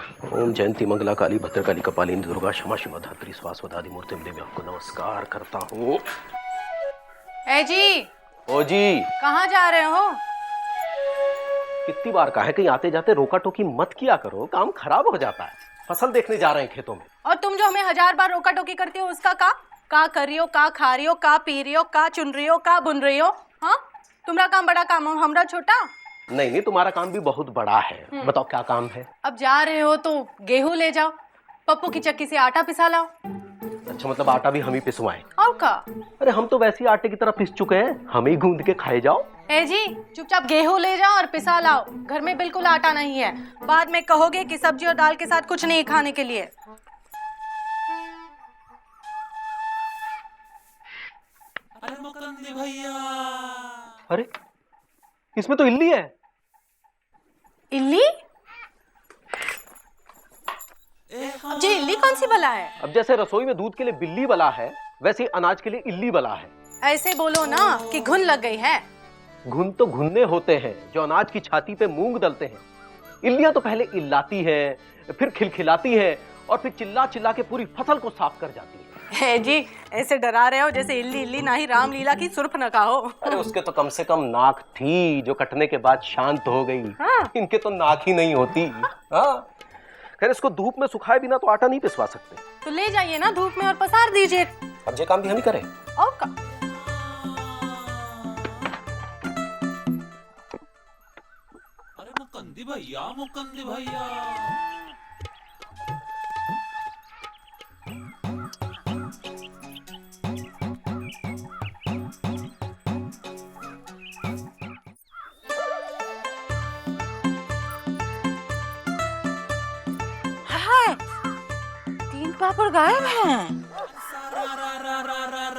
ओम जयंती मंगला काली भद्रकाली कपालिनी दुर्गा क्षमा शिवा धात्री स्वास्वदादि मूर्ति देवी आपको नमस्कार करता हूँ। ए जी। ओ जी। कहाँ जा रहे हो? कितनी बार कहा है कहीं आते जाते रोका टोकी मत किया करो, काम खराब हो जाता है। फसल देखने जा रहे हैं खेतों में। और तुम जो हमें 1000 बार रोका टोकी करती हो उसका का कर रही हो, का खा रही हो, का पी रही हो, का चुन रही हो, का बुन रही हो? हाँ, तुम्हारा काम बड़ा, काम हमरा छोटा? नहीं, तुम्हारा काम भी बहुत बड़ा है। बताओ क्या काम है? अब जा रहे हो तो गेहूं ले जाओ, पप्पू की चक्की से आटा पिसा लाओ। अच्छा, मतलब आटा भी हम ही पिसवाएं? और का? अरे हम तो वैसे ही आटे की तरह पिस चुके हैं, हम ही गूंद के खाए जाओ। ए जी, चुपचाप गेहूं ले जाओ और पिसा लाओ। घर में बिल्कुल आटा नहीं है, बाद में कहोगे कि सब्जी और दाल के साथ कुछ नहीं खाने के लिए। अरे मुकंदी भैया, अरे इसमें तो इल्ली है। इल्ली? अब जी इल्ली कौन सी बला है? अब जैसे रसोई में दूध के लिए बिल्ली बला है, वैसे ही अनाज के लिए इल्ली बला है। ऐसे बोलो ना कि घुन लग गई है। घुन तो घुनने होते हैं जो अनाज की छाती पे मूंग दलते हैं। इल्लियां तो पहले इल्लाती हैं, फिर खिलखिलाती हैं और फिर चिल्ला चिल्ला के पूरी फसल को साफ कर जाती है। है जी, ऐसे डरा रहे हो जैसे इल्ली इल्ली ना ही रामलीला की सुर्पनखा हो। अरे उसके तो कम से कम नाक थी जो कटने के बाद शांत हो गई। हाँ। इनके तो नाक ही नहीं होती। हाँ, खैर इसको धूप में सुखाए बिना तो आटा नहीं पिसवा सकते। तो ले जाइए ना धूप में और पसार दीजिए। अब ये काम भी हम ही करें? और का? अरे मुकंदी भैया, मुकंदी भैया। तीन पापड़ गायब हैं।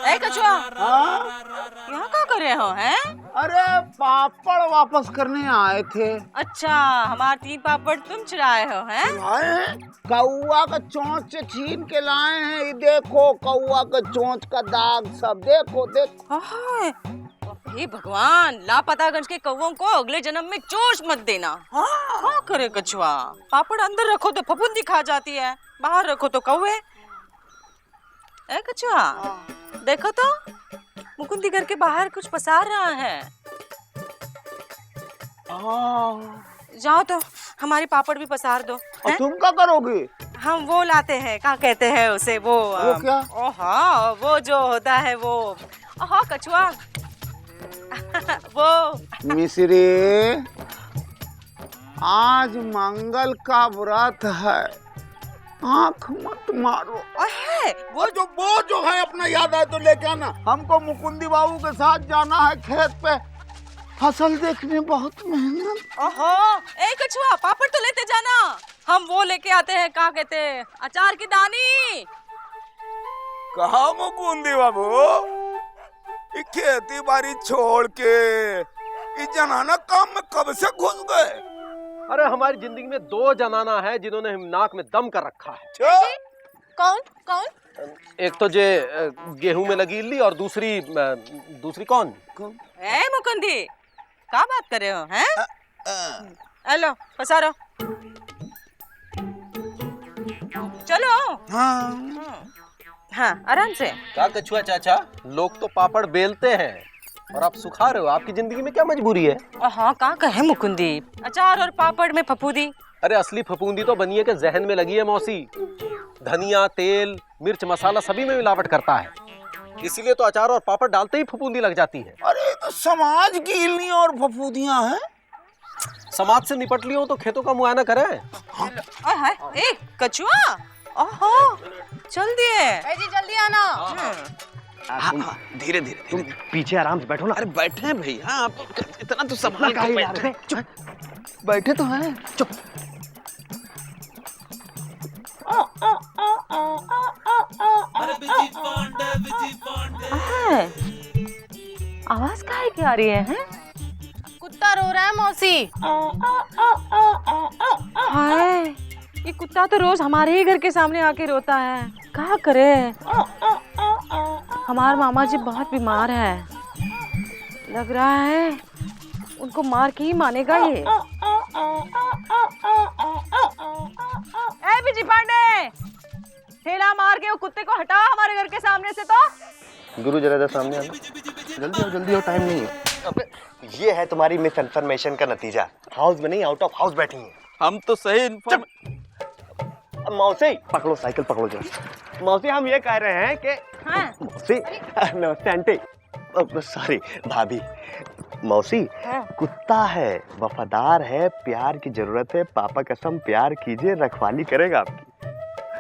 ए कछुआ, यहाँ क्या कर रहे हो हैं? अरे पापड़ वापस करने आए थे। अच्छा, हमारे 3 पापड़ तुम चुराए हो हैं? लाए हैं? कौआ का चोंच से छीन के लाए हैं। ये देखो कौआ का चोंच का दाग सब, देखो देखो। हे भगवान, लापतागंज के कौवों को अगले जन्म में चोट मत देना। हाँ करे कछुआ, पापड़ अंदर रखो तो फफूंदी खा जाती है, बाहर रखो तो कौवे। ए कछुआ, देखो तो मुकुंदी घर के बाहर कुछ पसार रहा है। जाओ तो हमारी पापड़ भी पसार दो। और तुम क्या करोगे? हम वो लाते हैं, क्या कहते हैं उसे, वो क्या? हाँ, वो जो होता है वो। हाँ कछुआ वो मिश्री, आज मंगल का व्रत है, आँख मत मारो। वो जो है अपना याद आए तो लेके आना। हमको मुकुंदी बाबू के साथ जाना है खेत पे, फसल देखने बहुत मेहनत। ओहो, ए कछुआ, पापड़ तो लेते जाना, हम वो लेके आते हैं, क्या कहते हैं, अचार की दानी। कहा मुकुंदी बाबू, खेती बाड़ी छोड़ के इस जनाना काम में कब से घुस गए? अरे हमारी जिंदगी में 2 जनाना है जिन्होंने नाक में दम कर रखा है। कौन कौन? एक तो जे गेहूं में लगी इल्ली और दूसरी कौन? ए मुकुंदी, क्या बात कर रहे हो हैं? हेलो, पसारो, चलो। हाँ, आराम से। क्या कछुआ चाचा, लोग तो पापड़ बेलते हैं और आप सुखा रहे हो, आपकी जिंदगी में क्या मजबूरी है? हाँ, क्या कहे मुकुंदी, अचार और पापड़ में फफूंदी। अरे असली फफूंदी तो बनिए के जहन में लगी है मौसी। धनिया, तेल, मिर्च, मसाला सभी में मिलावट करता है, इसीलिए तो अचार और पापड़ डालते ही फफूंदी लग जाती है। अरे तो समाज की इल्ली और फफूंदियां हैं। समाज से निपट लियो तो खेतों का मुआयना करें। ए कछुआ, ओहो, चल दिए। जी जल्दी आना। धीरे धीरे तुम पीछे आराम से बैठो ना। अरे बैठे हैं भैया, आप इतना तो संभाल के बैठे। चुप बैठे तो हैं। चुप। अरे बिजी पांडे। आवाज काहे की आ रही है? कुत्ता रो रहा है मौसी। हाय, ये कुत्ता तो रोज हमारे ही घर के सामने आके रोता है, क्या करे? हमारे मामा जी बहुत बीमार है, लग रहा है उनको मार के ही मानेगा ये। बिजी पांडे, ठेला मार के वो कुत्ते को हटाओ हमारे घर के सामने से। तो गुरु जरा इधर सामने आना। जल्दी आओ टाइम नहीं है। अबे ये है तुम्हारी मिस इन्फॉर्मेशन का नतीजा। हाउस में नहीं आउट ऑफ हाउस बैठी है। हम तो सही मौसी पकड़ो, साइकिल पकड़ो जरा। मौसी हम ये कह रहे हैं कि हाँ। मौसी नमस्ते आंटी, सॉरी भाभी। मौसी हाँ। कुत्ता है, वफादार है, प्यार की जरूरत है। पापा कसम प्यार कीजिए, रखवाली करेगा आपकी।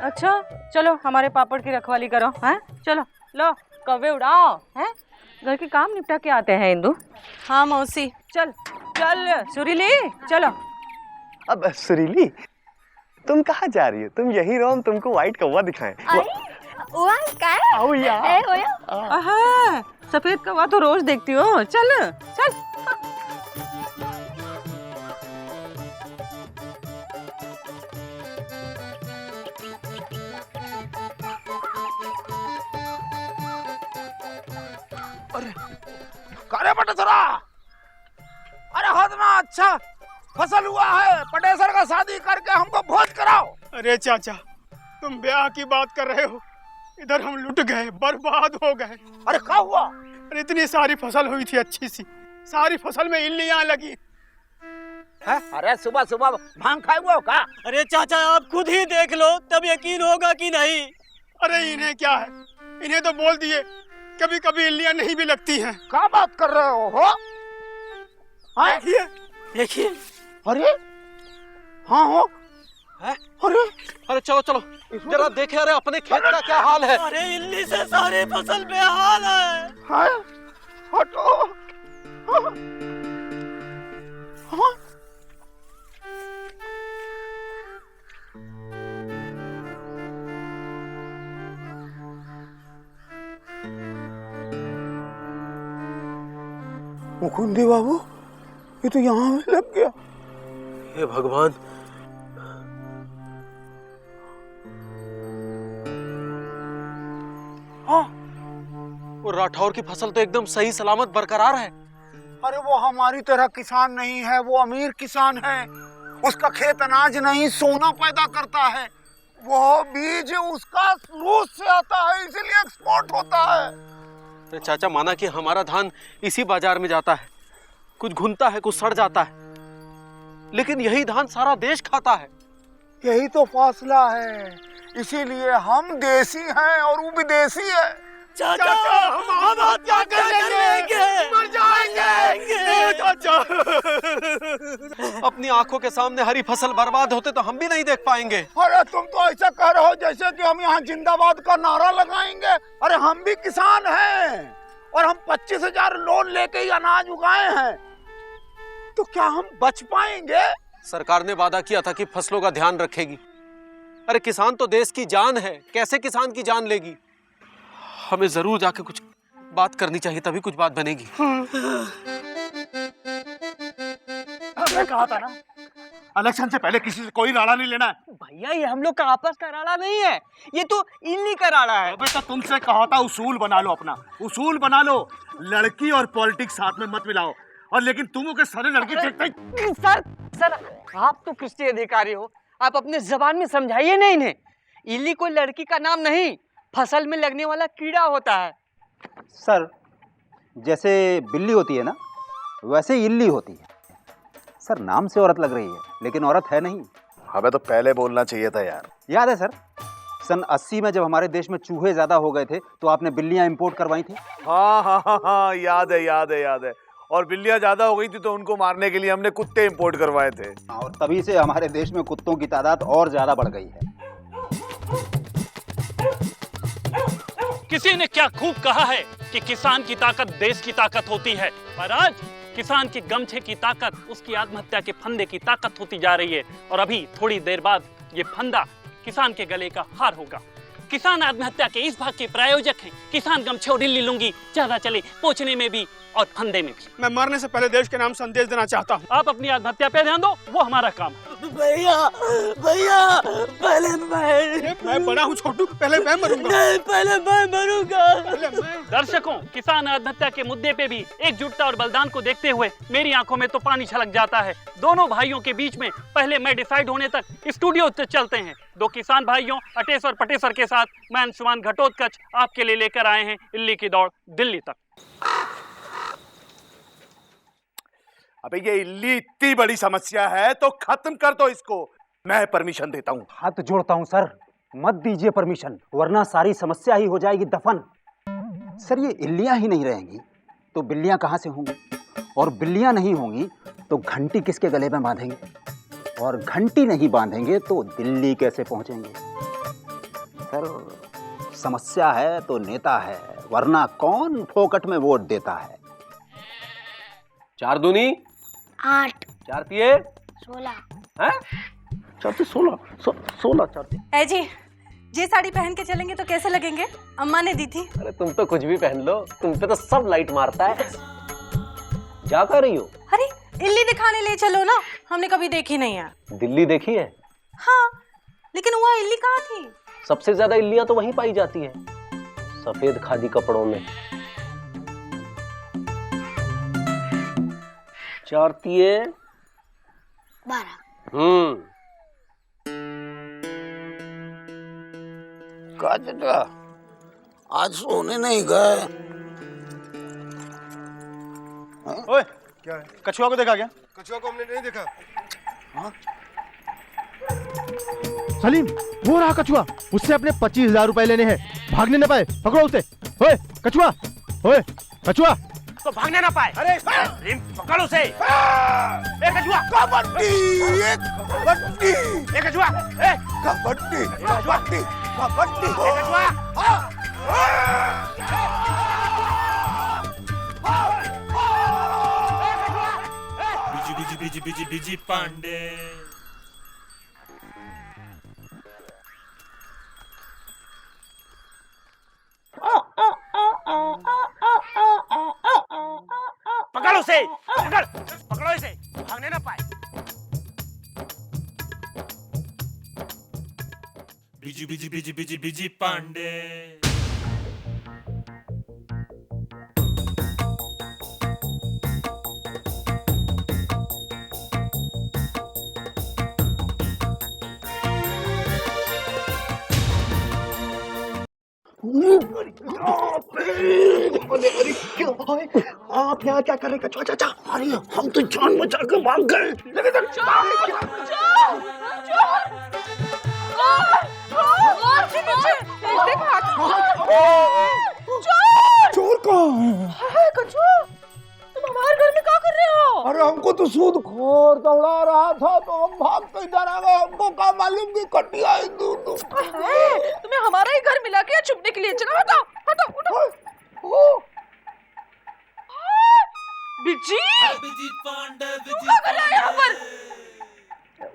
अच्छा चलो हमारे पापड़ की रखवाली करो। हैं चलो लो कौवे उड़ाओ। हैं घर के काम निपटा के आते हैं इंदु। हाँ मौसी चल चल सुरीली चलो। अब सुरीली तुम कहाँ जा रही हो? तुम यहीं रहो, हम तुमको व्हाइट कौवा दिखाएं। आओ यार। आहा, सफेद कौवा तो रोज देखती हो। चल चल। अरे पटेसरा, अरे हद ना अच्छा फसल हुआ है। पटेसर का शादी करके हमको भोज कराओ। अरे चाचा तुम ब्याह की बात कर रहे हो, इधर हम लुट गए, बर्बाद हो गए। अरे क्या हुआ? अरे इतनी सारी फसल हुई थी अच्छी सी, सारी फसल में इल्लियां लगी। है? अरे सुबह सुबह भांग खाए हुआ हो का? अरे चाचा आप खुद ही देख लो तब यकीन होगा कि नहीं। अरे इन्हें क्या है, इन्हें तो बोल दिए कभी कभी इल्लियां नहीं भी लगती हैं। क्या बात कर रहे हो? देखिए देखिए। अरे हाँ हो। अरे अरे चलो चलो जरा देखे, अरे अपने खेत का क्या हाल है। अरे इल्ली से सारी फसल बेहाल है। हाय हटो। हाँ। हाँ। मुकुंदी बाबू, ये तो यहाँ में लग गया। हे भगवान, हाँ। वो राठौर की फसल तो एकदम सही सलामत बरकरार है। अरे वो हमारी तरह किसान नहीं है, वो अमीर किसान है। उसका खेत अनाज नहीं सोना पैदा करता है। वो बीज उसका रूस से आता है, इसीलिए एक्सपोर्ट होता है। अरे चाचा माना कि हमारा धान इसी बाजार में जाता है, कुछ घुनता है कुछ सड़ जाता है, लेकिन यही धान सारा देश खाता है। यही तो फासला है, इसीलिए हम देसी हैं और वो विदेशी है। चाचा हम आप क्या कर लेंगे? मर जाएंगे चाचा। अपनी आंखों के सामने हरी फसल बर्बाद होते तो हम भी नहीं देख पाएंगे। अरे तुम तो ऐसा कह रहे हो जैसे कि हम यहाँ जिंदाबाद का नारा लगाएंगे। अरे हम भी किसान हैं और हम 25,000 लोन लेके ही अनाज उगाए हैं, तो क्या हम बच पाएंगे? सरकार ने वादा किया था कि फसलों का ध्यान रखेगी। अरे किसान तो देश की जान है, कैसे किसान की जान लेगी? हमें जरूर जाके कुछ बात करनी चाहिए, तभी कुछ बात बनेगी। मैं कहा था ना, इलेक्शन से पहले किसी से कोई राड़ा नहीं लेना है। भैया ये हम लोग का आपस का राड़ा नहीं है, ये तो इल्ली का राड़ा है। अबे तो तुमसे कहा था उसूल बना लो, अपना उसूल बना लो। लड़की और पॉलिटिक्स साथ में मत मिलाओ। और लेकिन तुम के सारे लड़की सर सर आप तो कृषि अधिकारी हो, आप अपने जबान में समझाइए ना इन्हें। इल्ली कोई लड़की का नाम नहीं, फसल में लगने वाला कीड़ा होता है। सर जैसे बिल्ली होती है ना, वैसे इल्ली होती है। सर नाम से औरत लग रही है लेकिन औरत है नहीं। हमें तो पहले बोलना चाहिए था यार। याद है सर, सन 80 में जब हमारे देश में चूहे ज्यादा हो गए थे तो आपने बिल्लियां इंपोर्ट करवाई थी। हाँ हाँ हाँ हाँ, याद है याद है याद है। और बिल्लियां ज्यादा हो गई थी तो उनको मारने के लिए हमने कुत्ते इंपोर्ट करवाए थे। और तभी से हमारे देश में कुत्तों की तादाद और ज्यादा बढ़ गई है। किसी ने क्या खूब कहा है कि किसान की ताकत देश की ताकत होती है, पर आज किसान के गमछे की ताकत उसकी आत्महत्या के फंदे की ताकत होती जा रही है। और अभी थोड़ी देर बाद ये फंदा किसान के गले का हार होगा। किसान आत्महत्या के इस भाग के प्रायोजक हैं किसान गमछे और दिल्ली लुंगी, ज्यादा चले पोंछने में भी और फंदे में भी। मैं मरने से पहले देश के नाम संदेश देना चाहता हूँ। आप अपनी आत्महत्या पे ध्यान दो, वो हमारा काम है। भैया भैया पहले मैं बड़ा हूँ छोटू, पहले मैं मरूंगा। नहीं, पहले मैं मरूंगा। दर्शकों, किसान आत्महत्या के मुद्दे पे भी एकजुटता और बलिदान को देखते हुए मेरी आंखों में तो पानी छलक जाता है। दोनों भाइयों के बीच में पहले मैं डिसाइड होने तक स्टूडियो चलते हैं। दो किसान भाइयों अटेश्वर पटेश्वर के साथ मैं अंशुमान घटोत्कच आपके लिए लेकर आए हैं इल्ली की दौड़ दिल्ली तक। अबे ये इल्ली इतनी बड़ी समस्या है तो खत्म कर दो इसको। मैं परमिशन देता हूँ। हाथ जोड़ता हूँ सर, मत दीजिए परमिशन, वरना सारी समस्या ही हो जाएगी दफन। सर ये इल्लियां ही नहीं रहेंगी तो बिल्लियां कहाँ से होंगी, और बिल्लियां नहीं होंगी तो घंटी किसके गले में बांधेंगे, और घंटी नहीं बांधेंगे तो दिल्ली कैसे पहुंचेंगे। सर समस्या है तो नेता है, वरना कौन फोकट में वोट देता है। 4 दूनी 8 4 तिये 16 हैं? 4 तिये 16 4 तिये। है जी, ये साड़ी पहन के चलेंगे तो कैसे लगेंगे? अम्मा ने दी थी। अरे तुम तो कुछ भी पहन लो, तुम पे तो सब लाइट मारता है। जा कर रही हो? अरे इल्ली दिखाने ले चलो ना, हमने कभी देखी नहीं है। दिल्ली देखी है? हाँ, लेकिन वहाँ इल्ली कहाँ थी? सबसे ज्यादा इल्लियां तो वहीं पाई जाती है, सफेद खादी कपड़ों में। 4 तिये 12 का चाचा आज सोने नहीं गए? ओए क्या है? कछुआ को देखा क्या? कछुआ को हमने नहीं देखा। हाँ? सलीम, वो रहा कछुआ, उससे अपने 25,000 रुपए लेने हैं, भागने न पाए, पकड़ो उसे। ओए कछुआ, ओए कछुआ, तो भागने ना पाए। अरे पकड़ उसे। ए कछुआ, कबड्डी, कबड्डी, ए कछुआ, ए कबड्डी, कबड्डी, कबड्डी, ए कछुआ। बिजी पांडे। पकड़ उसे, पकड़ो इसे, भागने ना पाए। बिजी पांडे। आप यहाँ क्या कर रहे कछुआ चाचा? अरे हम तो जान बचा कर भाग गए। चोर कहाँ है? कछुआ, तुम हमारे घर में क्या कर रहे हो? अरे हमको तो सूदखोर दौड़ा रहा था तो हम भाग के इधर आ गए। हमको क्या मालूम कि कटिया है दूर। तुम्हें हमारा ही घर मिला के छुपने के लिए? चलो हटो, हटो, उठो। बिजी क्या कर रहा है यहाँ पर?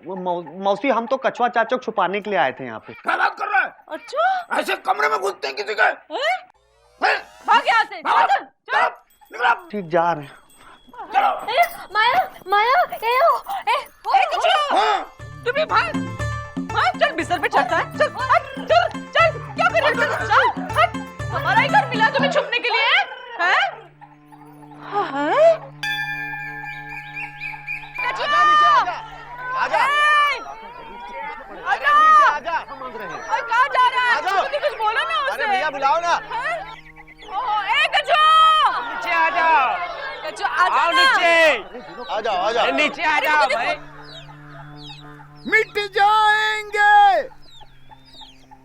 वो मौसी, हम तो कछुआ चाचा को छुपाने के लिए आए थे यहाँ पे। क्या बात कर रहा है? अच्छा, ऐसे कमरे में घुसते हैं किसी के? भाग यहाँ से, चल चल निकला। ठीक जा रहे हैं। माया माया तुम भी भाग, भाग, चल बिस्तर पे चढ़ता है, चल हट, चल चल, क्या कर रहे हो? चल हट, हमारा ही घर मिला तुम्हें छुपने के लिए, हैं? आजा, कहाँ जा रहा है? तुम कुछ बोलो ना उसे। अरे भैया बुलाओ ना। ए कछुआ, नीचे आ जाओ। कछुआ आ नीचे आ जाओ। नीचे आ जाओ भाई। मिट जाएंगे,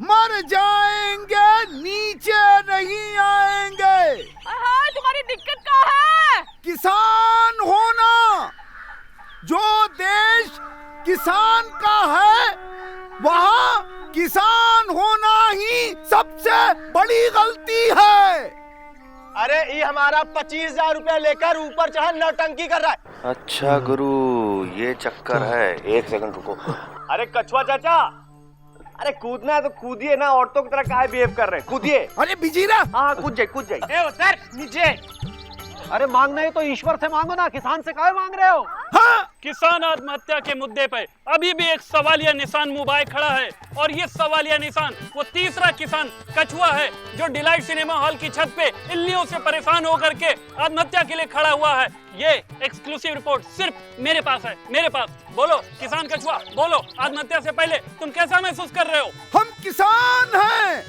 मर जाएंगे, नीचे नहीं आएंगे। तुम्हारी दिक्कत क्या है? किसान होना, जो देश किसान का है वहाँ किसान होना ही सबसे बड़ी गलती है। अरे ये हमारा 25,000 रुपया लेकर ऊपर चढ़ा नौटंकी कर रहा है। अच्छा गुरु, ये चक्कर है। 1 सेकंड रुको। अरे कछुआ चाचा, अरे कूदना है तो कूदिए ना, औरतों की तरह काहे बिहेव कर रहे हैं? कूदिए। अरे बिजीरा, हाँ कूद जाए। ए उतर नीचे। अरे मांगना है तो ईश्वर से मांगो ना, किसान से काहे मांग रहे हो? हाँ? किसान आत्महत्या के मुद्दे पर अभी भी एक सवालिया निशान मुबाए खड़ा है, और ये सवालिया निशान वो तीसरा किसान कछुआ है जो डिलाइट सिनेमा हॉल की छत पे इल्लियों से परेशान होकर के आत्महत्या के लिए खड़ा हुआ है। ये एक्सक्लूसिव रिपोर्ट सिर्फ मेरे पास है, मेरे पास। बोलो किसान कछुआ, बोलो, आत्महत्या से पहले तुम कैसा महसूस कर रहे हो? हम किसान हैं,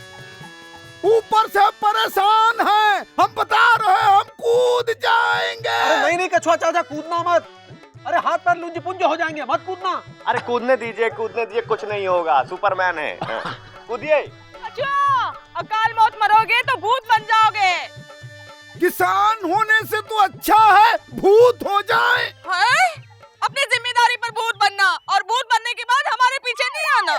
ऊपर से परेशान हैं, हम बता रहे हैं हम कूद जाएंगे। अरे नहीं कछुआ चाचा, कूदना मत। अरे हाथ पैर लुंजी पुंज हो जाएंगे, मत कूदना। अरे कूदने दीजिए, कुछ नहीं होगा, सुपरमैन है। कूदिए। अच्छा, अकाल मौत मरोगे तो भूत बन जाओगे। किसान होने से तो अच्छा है भूत हो जाए। है? अपनी जिम्मेदारी पर भूत बनना, और भूत बनने के बाद हमारे पीछे नहीं आना।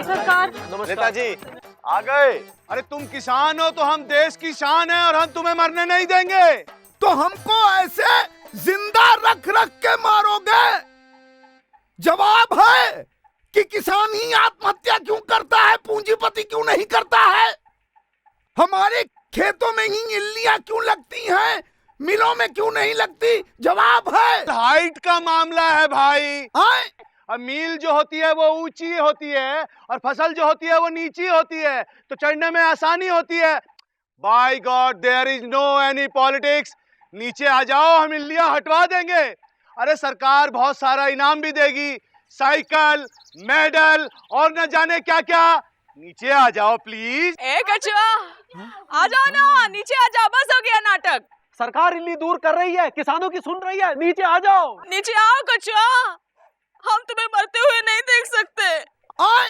सरकार। नेताजी आ गए। अरे तुम किसान हो तो हम देश की शान है, और हम तुम्हें मरने नहीं देंगे। तो हमको ऐसे जिंदा रख रख के मारोगे? जवाब है कि किसान ही आत्महत्या क्यों करता है, पूंजीपति क्यों नहीं करता है? हमारे खेतों में ही इल्लियां क्यों लगती हैं, मिलों में क्यों नहीं लगती? जवाब है हाइट का मामला है भाई। अब मील जो होती है वो ऊंची होती है, और फसल जो होती है वो नीची होती है, तो चढ़ने में आसानी होती है। By God, there is no any politics. नीचे आ जाओ, हम इल्लियां हटवा देंगे। अरे सरकार बहुत सारा इनाम भी देगी, साइकिल, मेडल और न जाने क्या क्या। नीचे आ जाओ प्लीज। ए कछुआ, आ जाओ ना, नीचे आ जाओ, बस हो गया नाटक। सरकार इल्ली दूर कर रही है, किसानों की सुन रही है, नीचे आ जाओ। नीचे आओ कछुआ, हम तुम्हें मरते हुए नहीं देख सकते। आए?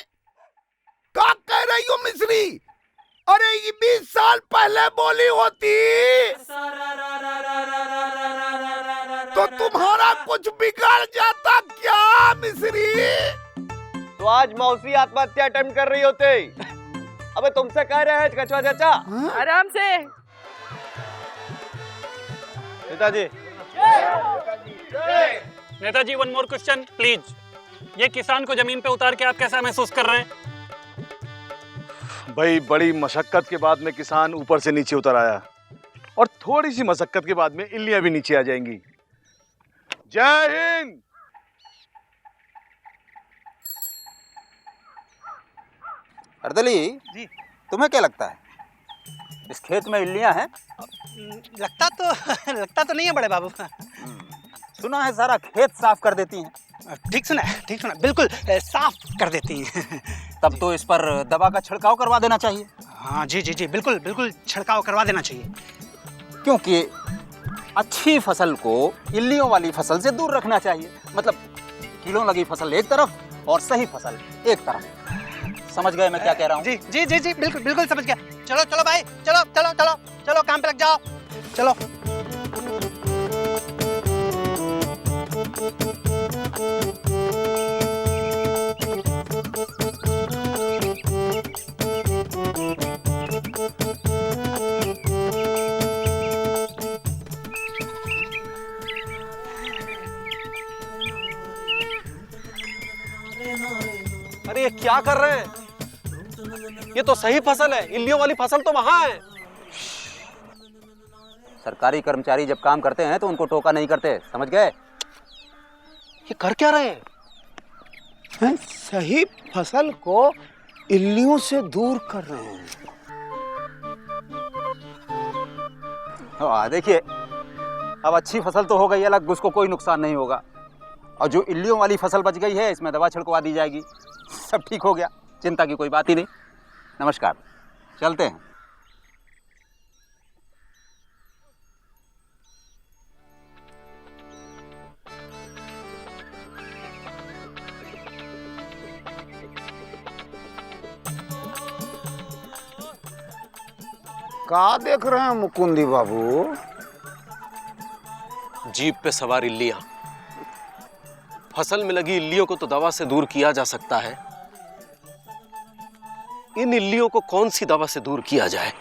क्या कह रही हो मिस्री? अरे ये 20 साल पहले बोली होती तो तुम्हारा कुछ बिगड़ जाता क्या मिस्री? तो आज मौसी आत्महत्या अटेम्प्ट कर रही होते। अबे तुमसे कह रहे हैं कछुआ चाचा। आराम से। Netaji. Netaji one more question please. ये किसान को जमीन पे उतार के आप कैसा महसूस कर रहे हैं? भाई बड़ी मशक्कत के बाद में किसान ऊपर से नीचे उतर आया, और थोड़ी सी मशक्कत के बाद में इल्लियां भी नीचे आ जाएंगी। जय हिंद। अर्दली जी, तुम्हें क्या लगता है इस खेत में इल्लियां हैं? लगता तो नहीं है बड़े बाबू। सुना है सारा खेत साफ कर देती हैं। ठीक सुना, बिल्कुल साफ कर देती हैं। तब तो इस पर दवा का छिड़काव करवा देना चाहिए। हाँ जी, बिल्कुल छिड़काव करवा देना चाहिए। क्योंकि अच्छी फसल को इल्लियों वाली फसल से दूर रखना चाहिए। मतलब कीड़ों लगी फसल एक तरफ और सही फसल एक तरफ। समझ गए मैं क्या कह रहा हूँ? जी, बिल्कुल समझ गया। चलो भाई, चलो काम पे लग जाओ, चलो। अरे ये क्या कर रहे हैं? ये तो सही फसल है, इल्लियों वाली फसल तो वहां है। सरकारी कर्मचारी जब काम करते हैं तो उनको टोका नहीं करते, समझ गए? ये कर क्या रहे हैं? सही फसल को इल्लियों से दूर कर रहे हैं। देखिए, अब अच्छी फसल तो हो गई अलग, उसको कोई नुकसान नहीं होगा, और जो इल्लियों वाली फसल बच गई है इसमें दवा छिड़कवा दी जाएगी, सब ठीक हो गया, चिंता की कोई बात ही नहीं। नमस्कार, चलते हैं। क्या देख रहे हैं मुकुंदी बाबू? जीप पे सवार इल्लियां। फसल में लगी इल्लियों को तो दवा से दूर किया जा सकता है, इन इल्लियों को कौन सी दवा से दूर किया जाए?